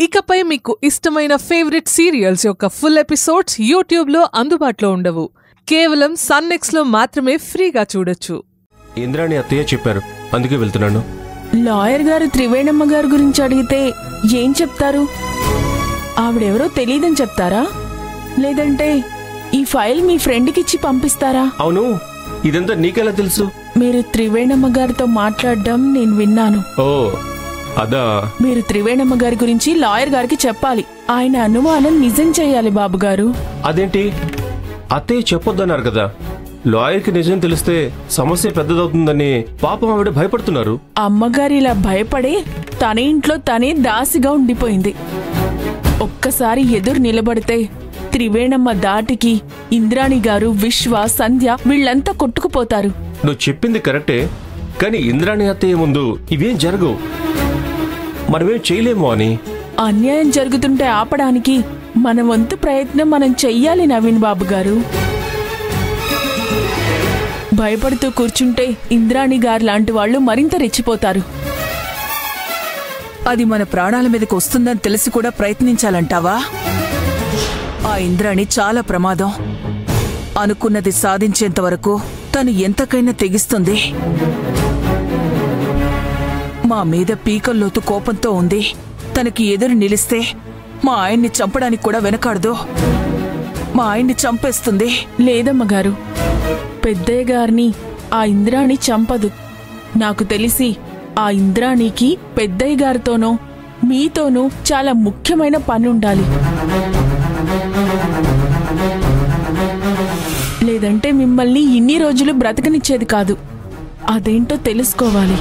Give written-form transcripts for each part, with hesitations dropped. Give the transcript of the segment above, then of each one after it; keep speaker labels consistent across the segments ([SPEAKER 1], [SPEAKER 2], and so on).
[SPEAKER 1] ఇకపై మీకు ఇష్టమైన ఫేవరెట్ సీరియల్స్ యొక్క ఫుల్ ఎపిసోడ్స్ యూట్యూబ్లో అందుబాటులో ఉండవు. కేవలం సన్నెక్స్లో మాత్రమే ఫ్రీగా చూడొచ్చు.
[SPEAKER 2] ఇంద్రాణి అత్తయ్య చెప్పారు, అందుకే వెళ్తున్నాను.
[SPEAKER 3] లాయర్ గారు త్రివేణమ్మ గారి గురించి అడిగితే ఏం చెప్తారు? ఆవిడెవరో తెలీదని చెప్తారా, లేదంటే ఈ ఫైల్ మీ ఫ్రెండ్కిచ్చి పంపిస్తారా?
[SPEAKER 2] అవును, ఇదంతా నీకెలా తెలుసు?
[SPEAKER 3] మీరు త్రివేణమ్మ గారితో మాట్లాడడం నేను విన్నాను.
[SPEAKER 2] ఓ అదా.
[SPEAKER 3] మీరు త్రివేణమ్మ గారి గురించి లాయర్ గారికి చెప్పాలి. ఆయన అనుమానం నిజం చెయ్యాలి బాబుగారు.
[SPEAKER 2] అదేంటి, అత్తయ్య చెప్పొద్దన్నారు కదా. లాయర్కి నిజం తెలిస్తే సమస్య పెద్దదవుతుందని పాపం ఆవిడ భయపడుతున్నారు.
[SPEAKER 3] అమ్మగారు ఇలా భయపడే తన ఇంట్లో తనే దాసిగా ఉండిపోయింది. ఒక్కసారి ఎదురు నిలబడితే త్రివేణమ్మ దాటికి ఇంద్రాణి గారు, విశ్వ, సంధ్య వీళ్లంతా కొట్టుకుపోతారు.
[SPEAKER 2] నువ్వు చెప్పింది కరెక్టే, కానీ ఇంద్రాణి అత్తయ్య ముందు ఇవేం జరగవు. మనమేం చేయలేమో అని.
[SPEAKER 3] అన్యాయం జరుగుతుంటే ఆపడానికి మన వంతు ప్రయత్నం మనం చెయ్యాలి నవీన్ బాబు గారు. భయపడుతూ కూర్చుంటే ఇంద్రాణి గారు లాంటి వాళ్ళు మరింత రెచ్చిపోతారు.
[SPEAKER 4] అది మన ప్రాణాల మీదకి వస్తుందని తెలిసి కూడా ప్రయత్నించాలంటావా? ఆ ఇంద్రాణి చాలా ప్రమాదం. అనుకున్నది సాధించేంత వరకు తను ఎంతకైనా తెగిస్తుంది. మా మీద పీకల్లోతు కోపంతో ఉంది. తనకి ఎదురు నిలిస్తే మా ఆయన్ని చంపడానికి కూడా వెనకాడదు. మా ఆయన్ని చంపేస్తుంది.
[SPEAKER 3] లేదమ్మగారు, పెద్దయ్య గారిని ఆ ఇంద్రాణి చంపదు. నాకు తెలిసి ఆ ఇంద్రాణికి పెద్దయ్య గారితోనో మీతోనూ చాలా ముఖ్యమైన పనుండాలి. లేదంటే మిమ్మల్ని ఇన్ని రోజులు బ్రతకనిచ్చేది కాదు. అదేంటో తెలుసుకోవాలి.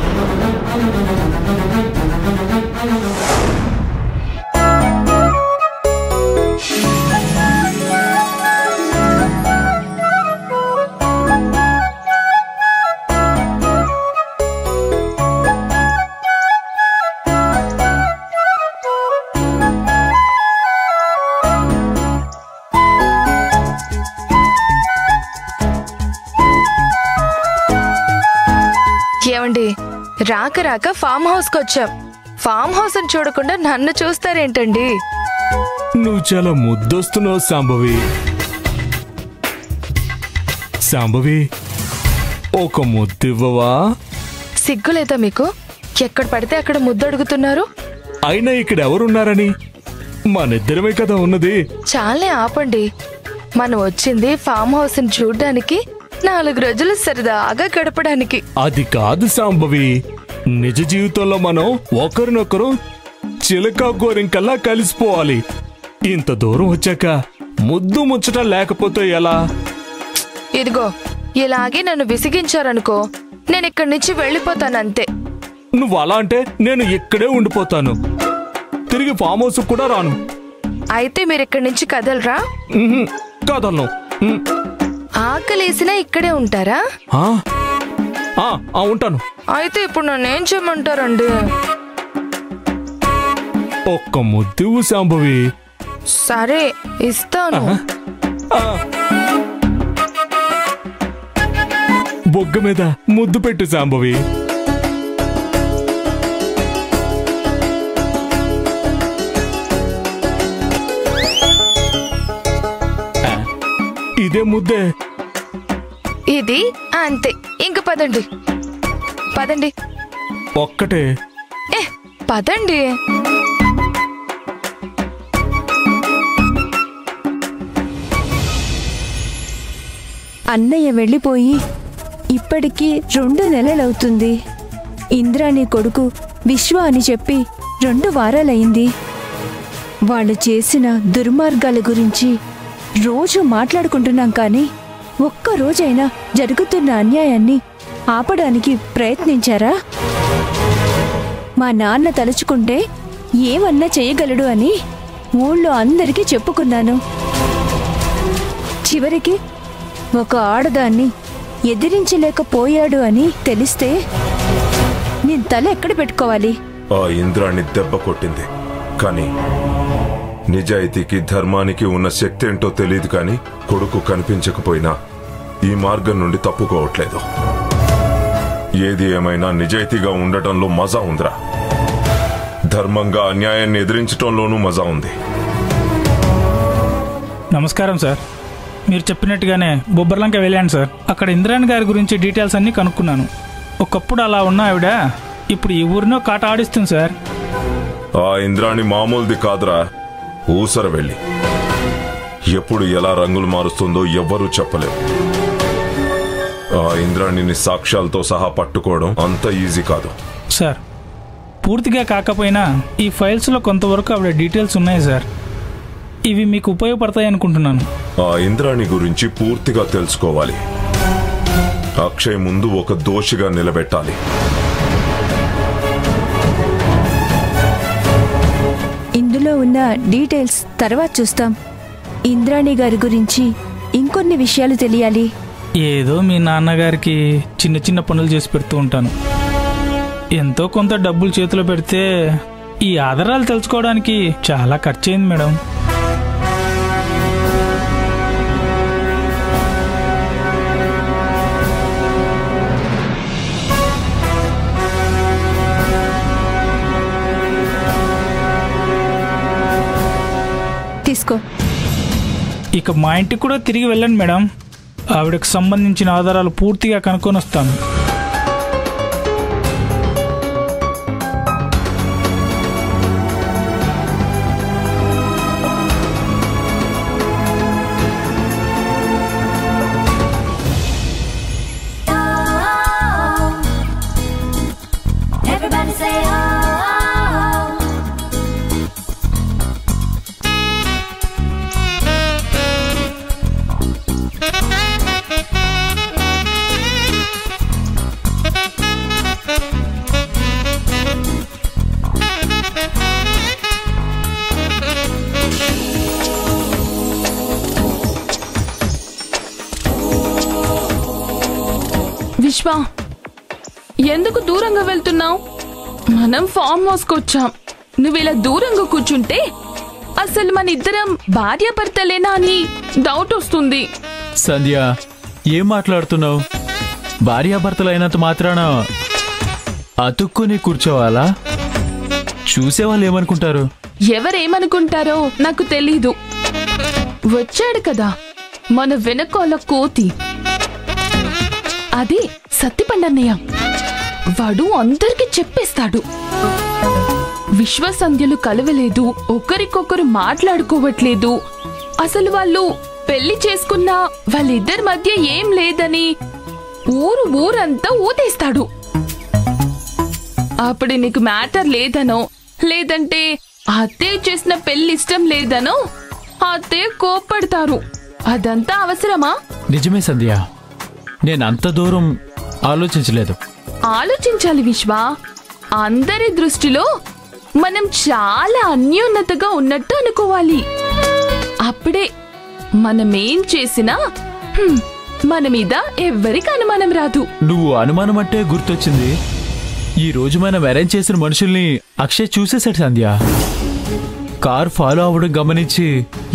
[SPEAKER 5] ఏమండి, రాక రాక ఫామ్ హౌస్కి వచ్చాం. ఫామ్ హౌస్ అని చూడకుండా నన్ను చూస్తారేంటండి?
[SPEAKER 6] నువ్వు చాలా ముద్దొస్తున్నావు శాంభవి. శాంభవి, ఒక ముద్దివ్వవా?
[SPEAKER 5] సిగ్గులేదా మీకు? ఎక్కడ పడితే అక్కడ ముద్దు అడుగుతున్నారు.
[SPEAKER 6] అయినా ఇక్కడ ఎవరున్నారని? మనిద్దరమే కదా ఉన్నది.
[SPEAKER 5] చాలే ఆపండి. మనం వచ్చింది ఫామ్ హౌస్ ని చూడ్డానికి, 4 రోజులు సరదాగా గడపడానికి.
[SPEAKER 6] అది కాదు శాంభవి, నిజ జీవితంలో మనం ఒకరినొకరు చిలక గోరింకల్లా కలిసిపోవాలి. ఇంత దూరం వచ్చాక ముద్దు ముచ్చట లేకపోతే ఎలా?
[SPEAKER 5] ఇదిగో, ఇలాగే నన్ను విసిగించారనుకో, నేను ఇక్కడి నుంచి వెళ్ళిపోతానంతే.
[SPEAKER 6] నువ్వు అలా అంటే నేను ఇక్కడే ఉండిపోతాను. తిరిగి ఫామ్ హౌస్ కూడా రాను.
[SPEAKER 5] అయితే మీరు ఇక్కడి నుంచి కదలరా?
[SPEAKER 6] కాదన్ను.
[SPEAKER 5] ఆకలేసినా ఇక్కడే ఉంటారా?
[SPEAKER 6] ఉంటాను.
[SPEAKER 5] అయితే ఇప్పుడు నన్నేం చేయమంటారండి?
[SPEAKER 6] ఒక్క ముద్దు శాంభవి.
[SPEAKER 5] సరే, ఇస్తాను.
[SPEAKER 6] బొగ్గ మీద ముద్దు పెట్టు శాంభవి. ఇదే ముద్దే.
[SPEAKER 5] ఇది అంతే. ఇంక పదండి, పదండి.
[SPEAKER 6] ఒక్కటే.
[SPEAKER 5] పదండి.
[SPEAKER 7] అన్నయ్య వెళ్ళిపోయి ఇప్పటికీ 2 నెలలవుతుంది. ఇంద్రాణి కొడుకు విశ్వ అని చెప్పి 2 వారాలయ్యింది. వాళ్ళు చేసిన దుర్మార్గాల గురించి రోజు మాట్లాడుకుంటున్నాం, కానీ ఒక్కరోజైనా జరుగుతున్న అన్యాయాన్ని ఆపడానికి ప్రయత్నించారా? మా నాన్న తలుచుకుంటే ఏమన్నా చేయగలడు అని ఊళ్ళో అందరికీ చెప్పుకున్నాను. చివరికి ఒక ఆడదాన్ని ఎదిరించలేకపోయాడు అని తెలిస్తే నేను తల ఎక్కడ పెట్టుకోవాలి?
[SPEAKER 8] ఆ ఇంద్రాణి దెబ్బ కొట్టింది, కానీ నిజాయితీకి ధర్మానికి ఉన్న శక్తి ఏంటో తెలియదు. కానీ కొడుకు కనిపించకపోయినా ఈ మార్గం నుండి తప్పుకోవట్లేదు. ఏది ఏమైనా నిజాయితీగా ఉండటంలో మజా ఉందిరా. ధర్మంగా అన్యాయాన్ని ఎదిరించటంలోనూ మజా ఉంది.
[SPEAKER 9] నమస్కారం సార్. మీరు చెప్పినట్టుగానే బొబ్బర్లంక వెళ్ళాను సార్. అక్కడ ఇంద్రాణి గారి గురించి డీటెయిల్స్ అన్నీ కనుక్కున్నాను. ఒకప్పుడు అలా ఉన్న ఆవిడ ఇప్పుడు ఈ ఊరినో కాట ఆడిస్తుంది సార్.
[SPEAKER 8] ఆ ఇంద్రాణి మామూలుది కాదురా, ఊసర వెళ్ళి ఎప్పుడు ఎలా రంగులు మారుస్తుందో ఎవ్వరూ చెప్పలేరు. ఆ ఇంద్రాణిని సాక్ష్యాలతో సహా పట్టుకోవడం అంత ఈజీ కాదు
[SPEAKER 9] సార్. పూర్తిగా కాకపోయినా ఈ ఫైల్స్లో కొంతవరకు ఆవిడ డీటెయిల్స్ ఉన్నాయి సార్. ఇవి మీకు ఉపయోగపడతాయి అనుకుంటున్నాను.
[SPEAKER 8] ఆ ఇంద్రాణి గురించి పూర్తిగా తెలుసుకోవాలి. అక్షయ్ ముందు ఒక దోషిగా నిలబెట్టాలి.
[SPEAKER 7] ఇందులో ఉన్న డీటెయిల్స్ తర్వాత చూస్తాం. ఇంద్రాణి గారి గురించి ఇంకొన్ని విషయాలు తెలియాలి.
[SPEAKER 9] ఏదో మీ నాన్నగారికి చిన్న చిన్న పనులు చేసి పెడుతూ ఉంటాను. ఎంతో కొంత డబ్బులు చేతిలో పెడితే ఈ ఆధారాలు తెలుసుకోవడానికి చాలా ఖర్చు అయింది మేడం.
[SPEAKER 7] తీసుకో.
[SPEAKER 9] ఇక మా ఇంటికి కూడా తిరిగి వెళ్ళండి మేడం. ఆవిడకు సంబంధించిన ఆధారాలు పూర్తిగా కనుక్కొని వస్తాను.
[SPEAKER 3] విశ్వ, ఎందుకు దూరంగా వెళ్తున్నావు? మనం ఫామ్ హౌస్కి వచ్చాం. నువ్వు ఇలా దూరంగా కూర్చుంటే అసలు మన ఇద్దరం భార్యాభర్తలేనా అని డౌట్ వస్తుంది.
[SPEAKER 10] సంధ్య, ఏం మాట్లాడుతున్నావు? భార్యాభర్తలైనంత మాత్రాన అతుక్కుని కూర్చోవాలా? చూసేవాళ్ళు ఏమనుకుంటారు?
[SPEAKER 3] ఎవరేమనుకుంటారో నాకు తెలీదు. వచ్చాడు కదా మన వెనకాల కోతి, అదే సత్తిపండన్నయ్య. వాడు అందరికి చెప్పేస్తాడు. విశ్వసంధ్యలు కలవలేదు, ఒకరికొకరు మాట్లాడుకోవట్లేదు, అసలు వాళ్ళు పెళ్లి చేసుకున్నా వాళ్ళిద్దరి మధ్య ఏం లేదని ఊరంతా ఊదేస్తాడు. అప్పుడు నీకు మ్యాటర్ లేదనో, లేదంటే అత్తయ్య చేసిన పెళ్లి ఇష్టం లేదనో అత్తయ్య కోప్పడతారు. అదంతా అవసరమా?
[SPEAKER 10] నిజమే సంధ్య, నేనంత దూరం ఆలోచించలేదు.
[SPEAKER 3] ఆలోచించాలి విశ్వ. అందరి దృష్టిలో మనం చాలా అన్యోన్నతగా ఉన్నట్టు అనుకోవాలి. అప్పుడే మనమేం చేసినా మన మీద ఎవ్వరికి అనుమానం రాదు.
[SPEAKER 10] నువ్వు అనుమానం అంటే గుర్తొచ్చింది. ఈ రోజు మనం అరేంజ్ చేసిన మనుషుల్ని అక్షయ్ చూసేశాడు సంధ్య. కార్ ఫాలో అవ్వడం గమనించి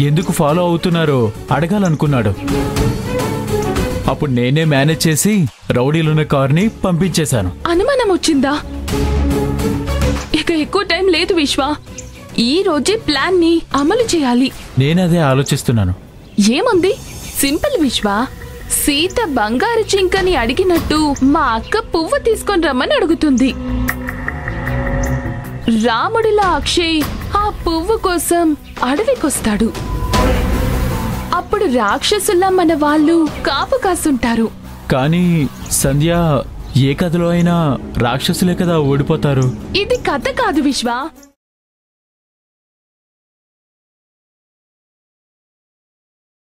[SPEAKER 10] ఎందుకు ఫాలో అవుతున్నారో అడగాలనుకున్నాడు. అప్పుడు నేనే మేనేజ్ చేసి రౌడీలున్న కార్ని పంపించేశాను.
[SPEAKER 3] అనుమానం వచ్చిందా? ఇక ఎక్కువ టైం లేదు విశ్వ. ఈ రోజే ప్లాన్ ని అమలు చేయాలి.
[SPEAKER 10] నేనదే ఆలోచిస్తున్నాను.
[SPEAKER 3] ఏముంది, సింపుల్ విశ్వ. సీత బంగారు జింకని అడిగినట్టు మా అక్క పువ్వు తీసుకొని రమ్మని అడుగుతుంది. రాముడిలా అక్షయ్ ఆ పువ్వు కోసం అడవికొస్తాడు. అప్పుడు రాక్షసుల్లా మన వాళ్ళు కాపు కాస్తుంటారు.
[SPEAKER 10] కానీ సంధ్య, ఏ కథలో అయినా రాక్షసులే కదా ఓడిపోతారు.
[SPEAKER 3] ఇది కథ కాదు విశ్వ,